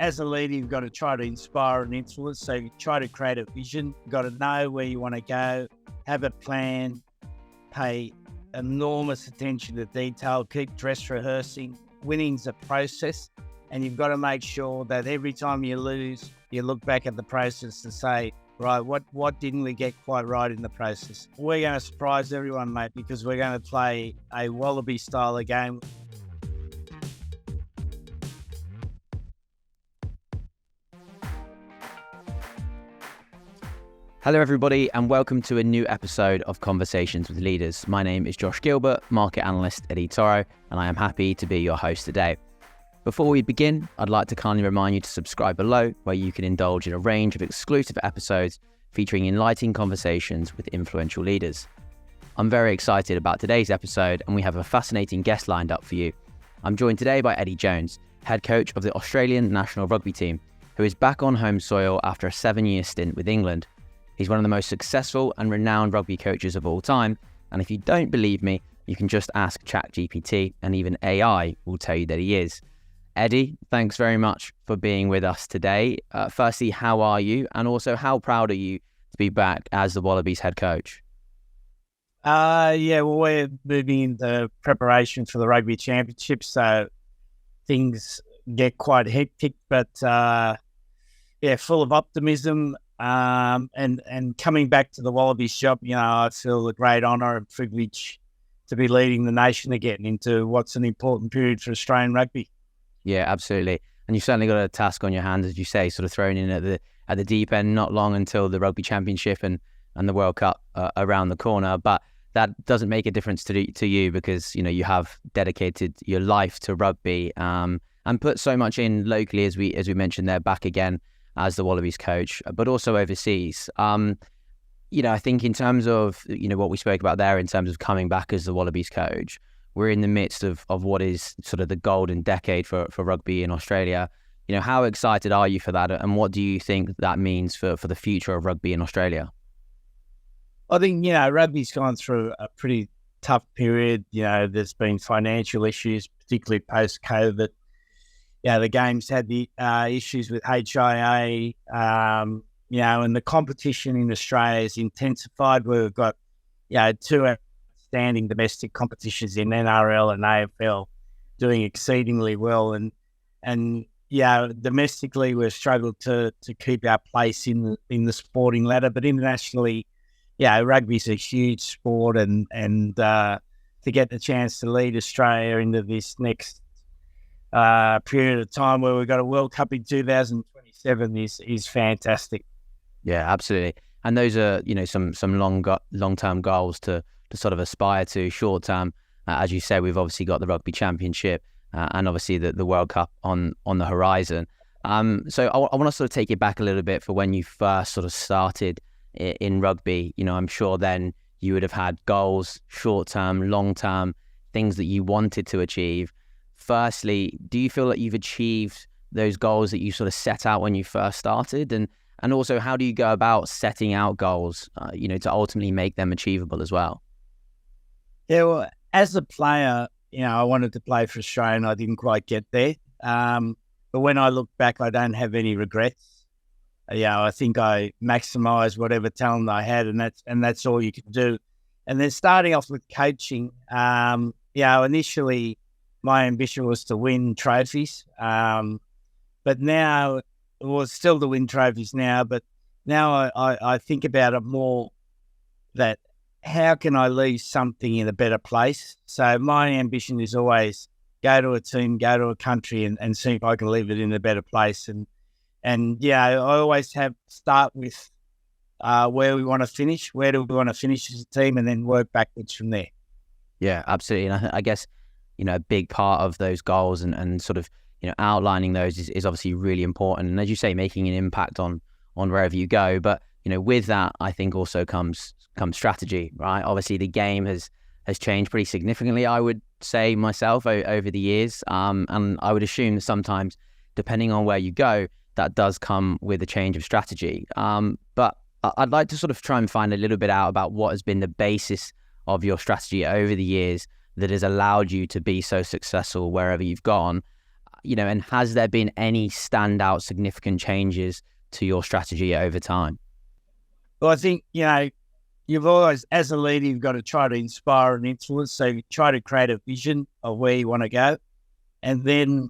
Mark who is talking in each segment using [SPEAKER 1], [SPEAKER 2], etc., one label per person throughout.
[SPEAKER 1] as a leader, you've got to try to inspire and influence. So you try to create a vision. You've got to know where you want to go, have a plan, pay enormous attention to detail, keep dress rehearsing. Winning's a process, and you've got to make sure that every time you lose, you look back at the process and say, right, what didn't we get quite right in the process? We're going to surprise everyone, mate, because we're going to play a Wallaby style of game.
[SPEAKER 2] Hello everybody and welcome to a new episode of Conversations with Leaders. My name is Josh Gilbert, Market Analyst at eToro, and I am happy to be your host today. Before we begin, I'd like to kindly remind you to subscribe below, where you can indulge in a range of exclusive episodes featuring enlightening conversations with influential leaders. I'm very excited about today's episode, and we have a fascinating guest lined up for you. I'm joined today by Eddie Jones, head coach of the Australian national rugby team, who is back on home soil after a 7-year stint with England. He's one of the most successful and renowned rugby coaches of all time, and if you don't believe me, you can just ask ChatGPT, and even AI will tell you that he is. Eddie, thanks very much for being with us today. Firstly, how are you? And also, how proud are you to be back as the Wallabies head coach?
[SPEAKER 1] We're moving into preparation for the Rugby Championship, so things get quite hectic, but full of optimism. And coming back to the Wallabies job, I feel a great honour and privilege to be leading the nation again into what's an important period for Australian rugby.
[SPEAKER 2] Yeah, absolutely. And you've certainly got a task on your hands, as you say, sort of thrown in at the deep end, not long until the Rugby Championship and the World Cup around the corner. But that doesn't make a difference to you because, you have dedicated your life to rugby and put so much in locally, as we mentioned there, back again as the Wallabies coach, but also overseas. I think in terms of, what we spoke about there in terms of coming back as the Wallabies coach, we're in the midst of what is sort of the golden decade for rugby in Australia. How excited are you for that? And what do you think that means for the future of rugby in Australia?
[SPEAKER 1] I think, rugby's gone through a pretty tough period. There's been financial issues, particularly post-COVID. The game's had the issues with HIA, and the competition in Australia has intensified. We've got, two outstanding domestic competitions in NRL and AFL doing exceedingly well. And domestically we've struggled to keep our place in the sporting ladder, but internationally, rugby's a huge sport, and to get the chance to lead Australia into this next period of time where we've got a World Cup in 2027 is fantastic.
[SPEAKER 2] Yeah, absolutely. And those are, some long-term goals to sort of aspire to. Short term, as you say, we've obviously got the Rugby Championship and obviously the World Cup on the horizon. So I want to sort of take you back a little bit for when you first sort of started in rugby. I'm sure then you would have had goals, short-term, long-term, things that you wanted to achieve. Firstly, do you feel that you've achieved those goals that you sort of set out when you first started? And also, how do you go about setting out goals, to ultimately make them achievable as well?
[SPEAKER 1] Yeah, well, as a player, I wanted to play for Australia and I didn't quite get there. But when I look back, I don't have any regrets. I think I maximised whatever talent I had, and that's all you can do. And then starting off with coaching, initially, my ambition was to win trophies, but now, still to win trophies now, but now I think about it more that how can I leave something in a better place? So my ambition is always go to a team, go to a country and see if I can leave it in a better place. And I always start with where we want to finish, where do we want to finish as a team, and then work backwards from there. Yeah,
[SPEAKER 2] absolutely. And I guess, a big part of those goals and sort of, outlining those is obviously really important. And as you say, making an impact on wherever you go. But, with that, I think also comes strategy, right? Obviously, the game has changed pretty significantly, I would say myself, over the years. And I would assume that sometimes, depending on where you go, that does come with a change of strategy. But I'd like to sort of try and find a little bit out about what has been the basis of your strategy over the years that has allowed you to be so successful wherever you've gone. and has there been any standout significant changes to your strategy over time?
[SPEAKER 1] Well, I think, you've always, as a leader, you've got to try to inspire and influence. So you try to create a vision of where you want to go. And then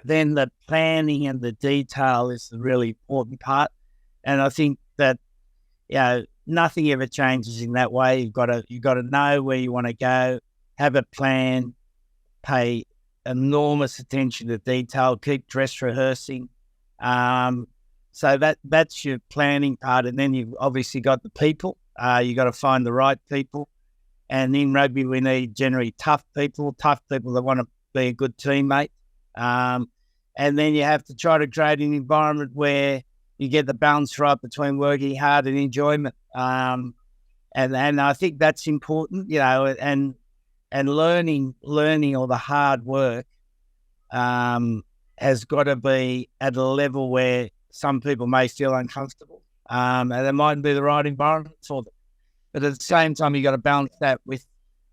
[SPEAKER 1] the planning and the detail is the really important part. And I think that, nothing ever changes in that way. You've got to know where you want to go, have a plan, pay enormous attention to detail, keep dress rehearsing. So that's your planning part. And then you've obviously got the people. You got to find the right people. And in rugby, we need generally tough people that want to be a good teammate. And then you have to try to create an environment where you get the balance right between working hard and enjoyment. And I think that's important, and learning all the hard work has got to be at a level where some people may feel uncomfortable, and it mightn't be the right environment for them. But at the same time, you got to balance that with,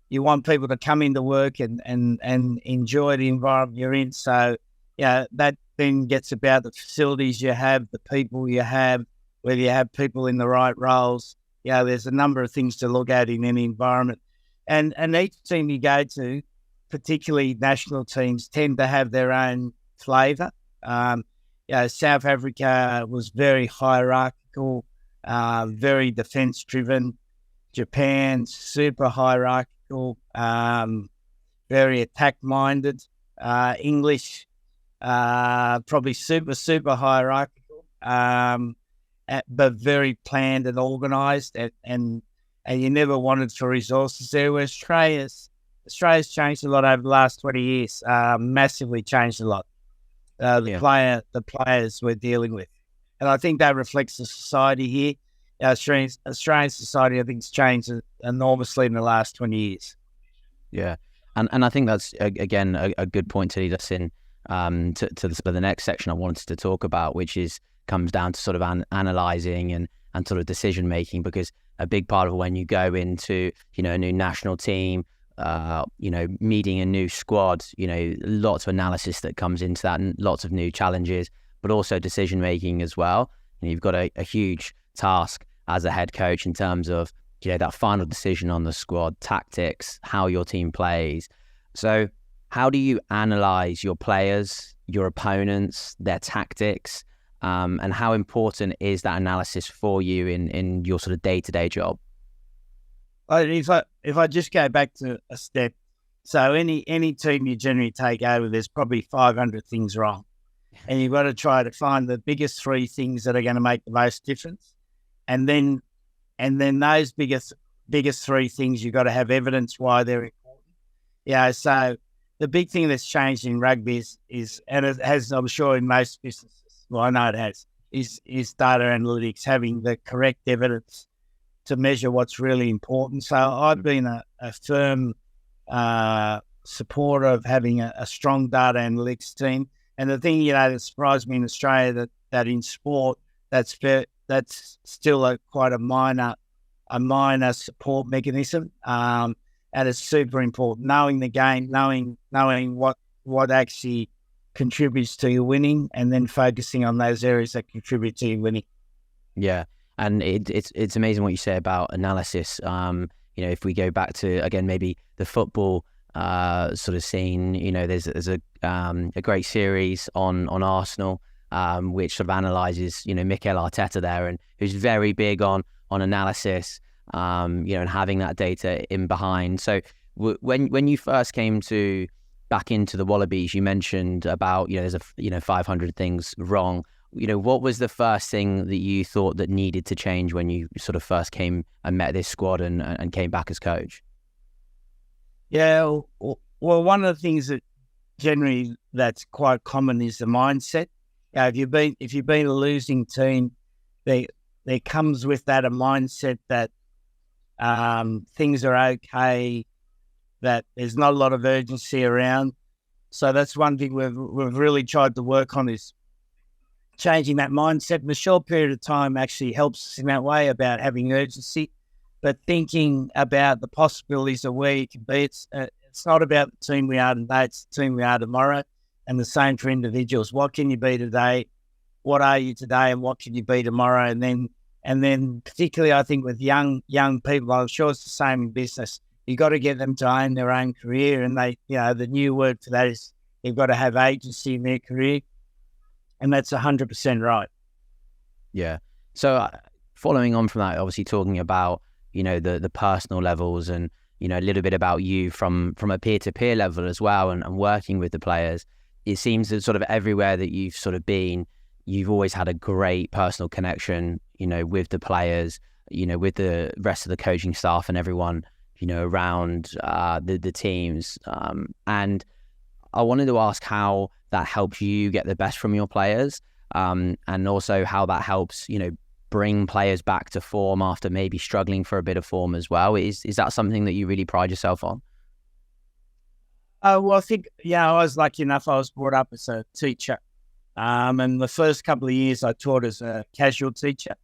[SPEAKER 1] you want people to come into work and enjoy the environment you're in. So, that then gets about the facilities you have, the people you have, whether you have people in the right roles. There's a number of things to look at in any environment. And each team you go to, particularly national teams, tend to have their own flavour. South Africa was very hierarchical, very defence-driven. Japan, super hierarchical, very attack-minded. English, probably super hierarchical, but very planned and organised, and you never wanted for resources there. Where Australia's changed a lot over the last 20 years, massively changed a lot. The players we're dealing with. And I think that reflects the society here. Australian society, I think, has changed enormously in the last 20 years.
[SPEAKER 2] Yeah. And I think that's, again, a good point to lead us in to the next section I wanted to talk about, which comes down to sort of analysing and sort of decision making, because a big part of when you go into, a new national team, meeting a new squad, lots of analysis that comes into that and lots of new challenges, but also decision making as well. You've got a huge task as a head coach in terms of, that final decision on the squad, tactics, how your team plays. So how do you analyze your players, your opponents, their tactics, and how important is that analysis for you in your sort of day-to-day job?
[SPEAKER 1] If I just go back to a step, so any team you generally take over, there's probably 500 things wrong, and you've got to try to find the biggest 3 things that are going to make the most difference, and then those biggest 3 things, you've got to have evidence why they're important. So the big thing that's changed in rugby is, and it has, I'm sure, in most businesses, well, I know it has, is data analytics, having the correct evidence to measure what's really important. So I've been a firm supporter of having a strong data analytics team. And the thing, that surprised me in Australia, that in sport, that's still quite a minor support mechanism. And it's super important, knowing the game, knowing what actually contributes to your winning, and then focusing on those areas that contribute to your winning. Yeah.
[SPEAKER 2] And it's amazing what you say about analysis. If we go back to, again, maybe the football sort of scene, there's a great series on Arsenal, which sort of analyzes, Mikel Arteta there, and who's very big on analysis, and having that data in behind. So when you first came back into the Wallabies, you mentioned about, there's 500 things wrong. What was the first thing that you thought that needed to change when you sort of first came and met this squad and came back as coach?
[SPEAKER 1] Yeah, well, one of the things that generally that's quite common is the mindset. If you've been a losing team, there comes with that a mindset that things are okay, that there's not a lot of urgency around. So that's one thing we've really tried to work on, is changing that mindset. In a short period of time actually helps us in that way, about having urgency, but thinking about the possibilities of where you can be. It's not about the team we are today, it's the team we are tomorrow. And the same for individuals. What can you be today? What are you today? And what can you be tomorrow? And then particularly, I think with young people, I'm sure it's the same in business. You got to get them to own their own career. And the new word for that is you've got to have agency in their career. And that's 100% right.
[SPEAKER 2] Yeah. So following on from that, obviously talking about, the personal levels and, a little bit about you from a peer-to-peer level as well and working with the players, it seems that sort of everywhere that you've sort of been, you've always had a great personal connection, with the players, with the rest of the coaching staff and everyone, around the teams. And I wanted to ask how that helps you get the best from your players, and also how that helps, bring players back to form after maybe struggling for a bit of form as well. Is that something that you really pride yourself on?
[SPEAKER 1] Well, I think, I was lucky enough. I was brought up as a teacher. And the first couple of years I taught as a casual teacher.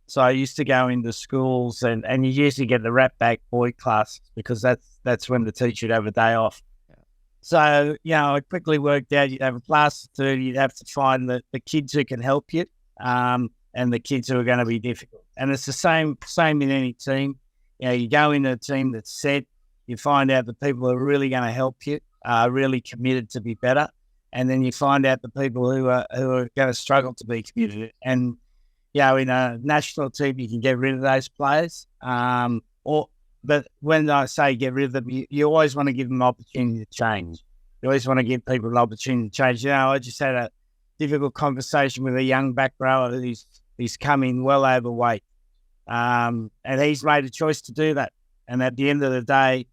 [SPEAKER 1] So I used to go into schools and you usually get the rat back boy classes because that's when the teacher would have a day off. Yeah. So, I quickly worked out you'd have a class of 30, you'd have to find the kids who can help you and the kids who are going to be difficult. And it's the same in any team. You go into a team that's set, you find out the people who are really going to help you, are really committed to be better. And then you find out the people who are going to struggle to be committed. And, in a national team, you can get rid of those players. But when I say get rid of them, you always want to give them an opportunity to change. You always want to give people an opportunity to change. I just had a difficult conversation with a young back rower who's come in well overweight. And he's made a choice to do that. And at the end of the day,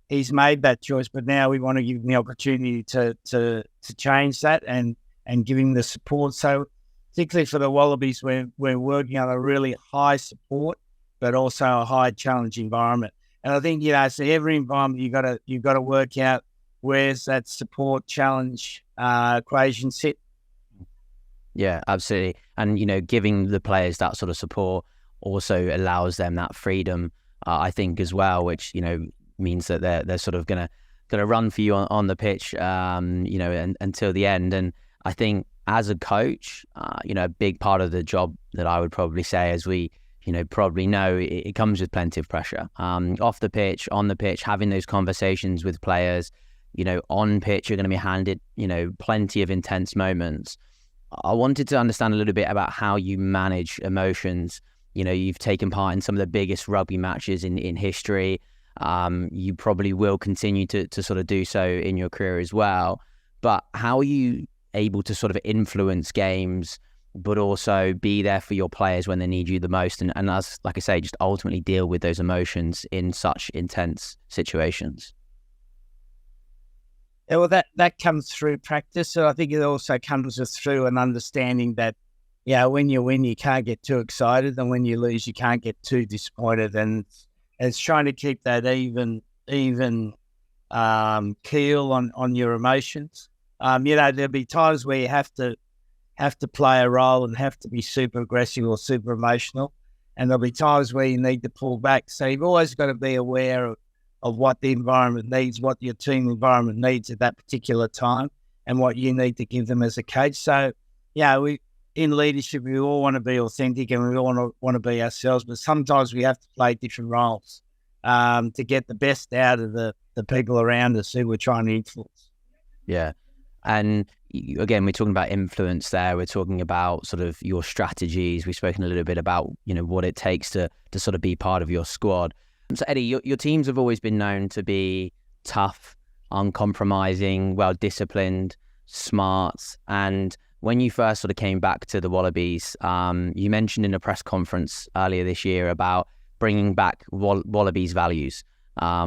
[SPEAKER 1] he's made that choice, but now we want to give him the opportunity to change that and give him the support. So particularly for the Wallabies, we're working on a really high support, but also a high challenge environment. And I think, so every environment you've got to work out where's that support challenge equation sit.
[SPEAKER 2] Yeah, absolutely. And, giving the players that sort of support also allows them that freedom, I think, as well, which, means that they're sort of gonna run for you on the pitch, and until the end. And I think as a coach, a big part of the job that I would probably say, as we, probably know, it comes with plenty of pressure. Off the pitch, on the pitch, having those conversations with players, on pitch, you're going to be handed, plenty of intense moments. I wanted to understand a little bit about how you manage emotions. You've taken part in some of the biggest rugby matches in history. You probably will continue to sort of do so in your career as well. But how are you able to sort of influence games, but also be there for your players when they need you the most? And as, like I say, just ultimately deal with those emotions in such intense situations.
[SPEAKER 1] Yeah, well, that comes through practice. So I think it also comes through an understanding that, when you win, you can't get too excited. And when you lose, you can't get too disappointed. And it's trying to keep that even keel on your emotions. There'll be times where you have to play a role and have to be super aggressive or super emotional. And there'll be times where you need to pull back. So you've always got to be aware of what the environment needs, what your team environment needs at that particular time, and what you need to give them as a coach. So, in leadership, we all want to be authentic and we all want to be ourselves, but sometimes we have to play different roles to get the best out of the people around us who we're trying to influence.
[SPEAKER 2] Yeah. And again, we're talking about influence there. We're talking about sort of your strategies. We've spoken a little bit about, what it takes to sort of be part of your squad. So Eddie, your teams have always been known to be tough, uncompromising, well-disciplined, smart. And when you first sort of came back to the Wallabies, you mentioned in a press conference earlier this year about bringing back Wallabies values,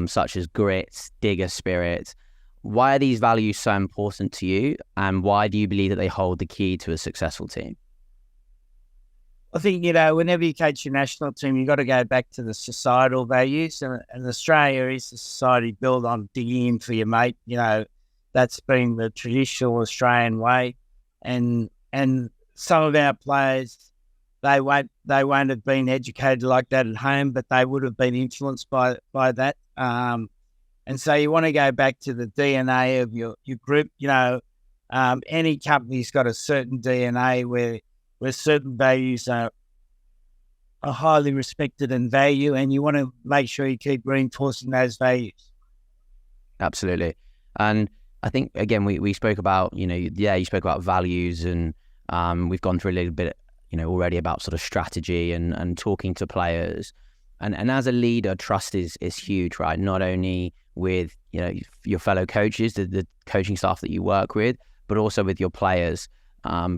[SPEAKER 2] such as grit, digger spirit. Why are these values so important to you? And why do you believe that they hold the key to a successful team?
[SPEAKER 1] I think, whenever you coach your national team, you've got to go back to the societal values. And Australia is a society built on digging in for your mate. That's been the traditional Australian way. And some of our players, they won't have been educated like that at home, but they would have been influenced by that. And so you want to go back to the DNA of your group. Any company's got a certain DNA where certain values are highly respected and valued, and you want to make sure you keep reinforcing those values.
[SPEAKER 2] Absolutely. And I think, again, we spoke about, you spoke about values, and we've gone through a little bit, already about sort of strategy and talking to players. And as a leader, trust is huge, right? Not only with, your fellow coaches, the coaching staff that you work with, but also with your players,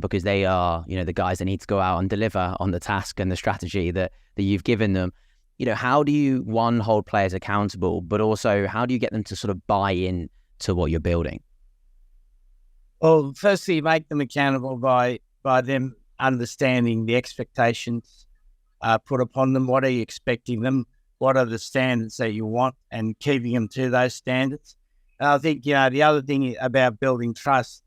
[SPEAKER 2] because they are, the guys that need to go out and deliver on the task and the strategy that you've given them. How do you, one, hold players accountable, but also how do you get them to sort of buy in to what you're building?
[SPEAKER 1] Well, firstly, you make them accountable by them understanding the expectations put upon them. What are you expecting them? What are the standards that you want, and keeping them to those standards? And I think, the other thing about building trust,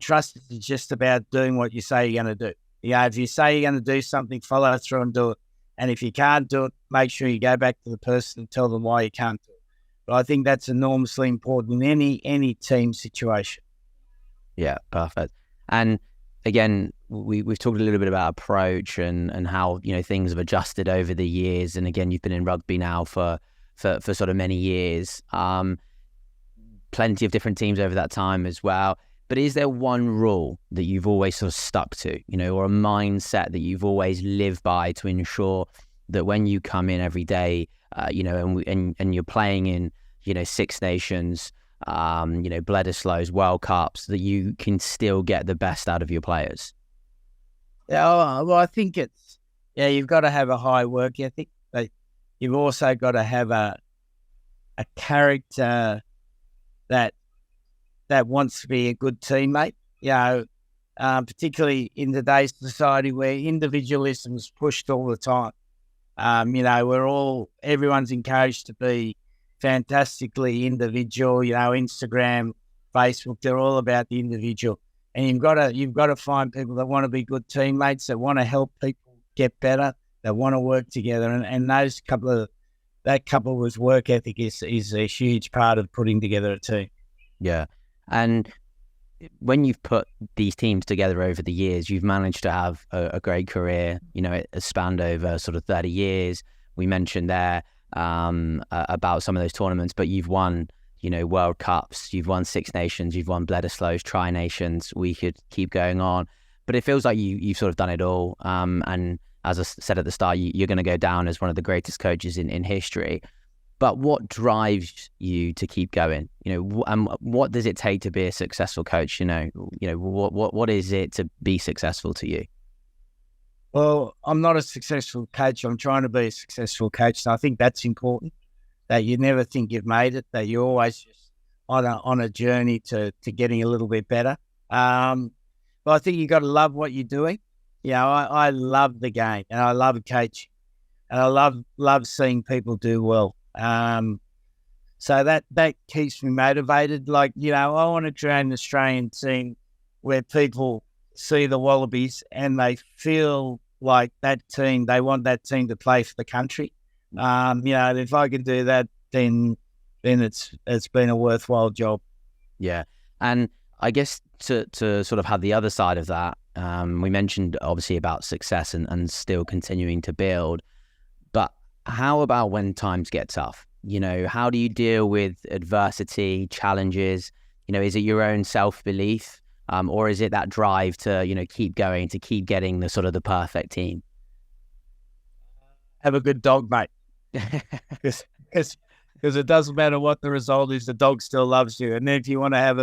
[SPEAKER 1] trust is just about doing what you say you're going to do. If you say you're going to do something, follow through and do it. And if you can't do it, make sure you go back to the person and tell them why you can't do it. But I think that's enormously important in any team situation.
[SPEAKER 2] Yeah, perfect. And again, we've talked a little bit about approach and how, things have adjusted over the years. And again, you've been in rugby now for sort of many years. Plenty of different teams over that time as well. But is there one rule that you've always sort of stuck to, or a mindset that you've always lived by to ensure that when you come in every day, and you're playing in, Six Nations, Bledisloe's, World Cups, that you can still get the best out of your players?
[SPEAKER 1] Yeah, well, I think it's, you've got to have a high work ethic, but you've also got to have a character that wants to be a good teammate, particularly in today's society where individualism is pushed all the time. Everyone's encouraged to be fantastically individual, Instagram, Facebook, they're all about the individual. And you've got to find people that want to be good teammates, that want to help people get better, that want to work together. And that couple with work ethic is a huge part of putting together a team.
[SPEAKER 2] Yeah. And when you've put these teams together over the years, you've managed to have a great career. It has spanned over sort of 30 years. We mentioned there about some of those tournaments, but you've won, World Cups, you've won Six Nations, you've won Bledisloe's, Tri-Nations. We could keep going on, but it feels like you've sort of done it all. And as I said at the start, you're going to go down as one of the greatest coaches in history. But what drives you to keep going? And what does it take to be a successful coach? What is it to be successful to you?
[SPEAKER 1] Well, I'm not a successful coach. I'm trying to be a successful coach. And I think that's important, that you never think you've made it, that you're always just on a journey to getting a little bit better. But I think you got to love what you're doing. I love the game, and I love coaching, and I love seeing people do well. So that keeps me motivated. I want to train an Australian team where people see the Wallabies and they feel like that team, they want that team to play for the country. If I can do that, then it's been a worthwhile job.
[SPEAKER 2] Yeah. And I guess to sort of have the other side of that, we mentioned obviously about success and still continuing to build, but how about when times get tough? How do you deal with adversity, challenges? Is it your own self-belief, or is it that drive to, keep going, to keep getting the sort of the perfect team?
[SPEAKER 1] Have a good dog, mate. Because it doesn't matter what the result is, the dog still loves you. And then if you want to have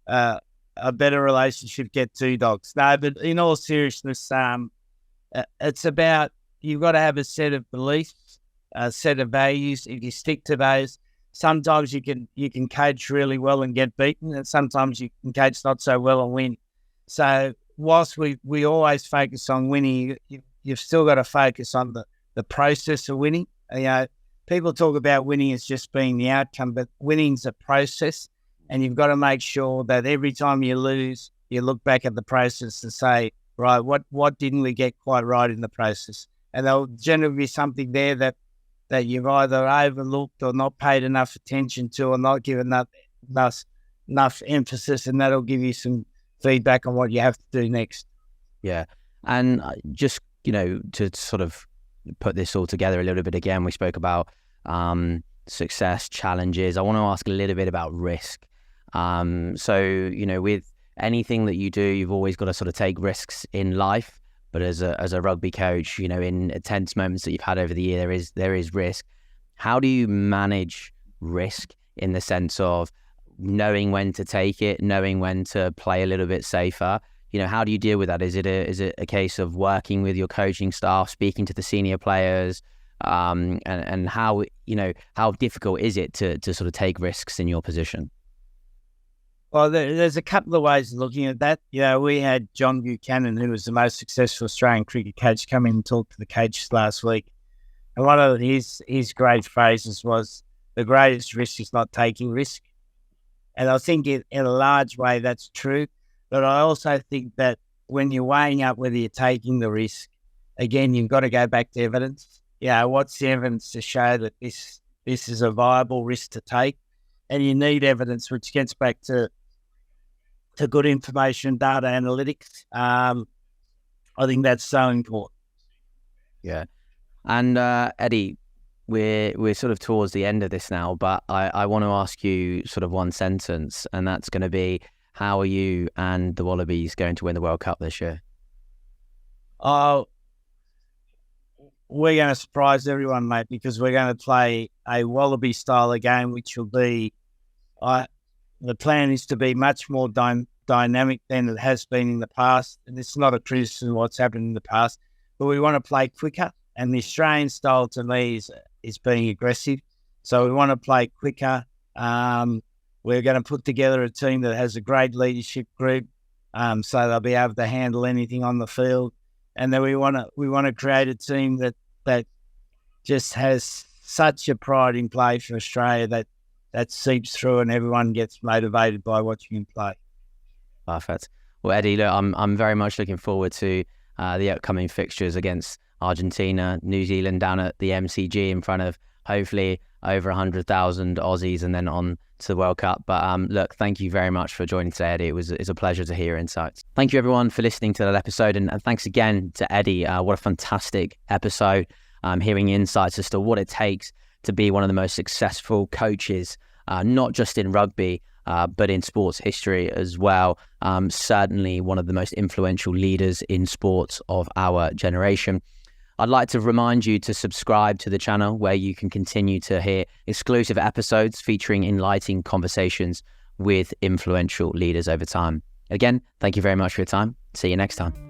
[SPEAKER 1] a better relationship, get two dogs. No, but in all seriousness, it's about, you've got to have a set of beliefs, a set of values. If you stick to those, sometimes you can coach really well and get beaten, and sometimes you can coach not so well and win. So whilst we always focus on winning, you've still got to focus on the process of winning. People talk about winning as just being the outcome, but winning's a process, and you've got to make sure that every time you lose, you look back at the process and say, right, what didn't we get quite right in the process? And there'll generally be something there that you've either overlooked or not paid enough attention to, or not given enough emphasis, and that'll give you feedback on what you have to do next.
[SPEAKER 2] Yeah. And just, to sort of put this all together a little bit again, we spoke about success, challenges. I want to ask a little bit about risk. So, with anything that you do, you've always got to sort of take risks in life. But as a rugby coach, in tense moments that you've had over the year, there is risk. How do you manage risk in the sense of knowing when to take it, knowing when to play a little bit safer? How do you deal with that? Is it a case of working with your coaching staff, speaking to the senior players, and how difficult is it to sort of take risks in your position?
[SPEAKER 1] Well, there's a couple of ways of looking at that. We had John Buchanan, who was the most successful Australian cricket coach, come in and talk to the coaches last week. And one of his great phrases was, the greatest risk is not taking risk. And I think in a large way that's true. But I also think that when you're weighing up whether you're taking the risk, again, you've got to go back to evidence. What's the evidence to show that this is a viable risk to take? And you need evidence, which gets back to good information, data analytics. I think that's so important.
[SPEAKER 2] Yeah. And Eddie, we're sort of towards the end of this now, but I want to ask you sort of one sentence, and that's going to be, how are you and the Wallabies going to win the World Cup this year?
[SPEAKER 1] Oh, we're going to surprise everyone, mate, because we're going to play a Wallaby style of game, which will be, the plan is to be much more dynamic than it has been in the past. And it's not a criticism of what's happened in the past, but we want to play quicker. And the Australian style to me is being aggressive. So we want to play quicker. We're going to put together a team that has a great leadership group, so they'll be able to handle anything on the field. And then we want to create a team that just has such a pride in play for Australia that seeps through, and everyone gets motivated by watching him play.
[SPEAKER 2] Perfect. Well, Eddie, look, I'm very much looking forward to the upcoming fixtures against Argentina, New Zealand down at the MCG in front of hopefully over 100,000 Aussies, and then on to the World Cup. But look, thank you very much for joining today, Eddie. It's a pleasure to hear your insights. Thank you everyone for listening to that episode, and thanks again to Eddie. What a fantastic episode, hearing insights as to what it takes to be one of the most successful coaches, not just in rugby, but in sports history as well. Certainly one of the most influential leaders in sports of our generation. I'd like to remind you to subscribe to the channel, where you can continue to hear exclusive episodes featuring enlightening conversations with influential leaders over time. Again, thank you very much for your time. See you next time.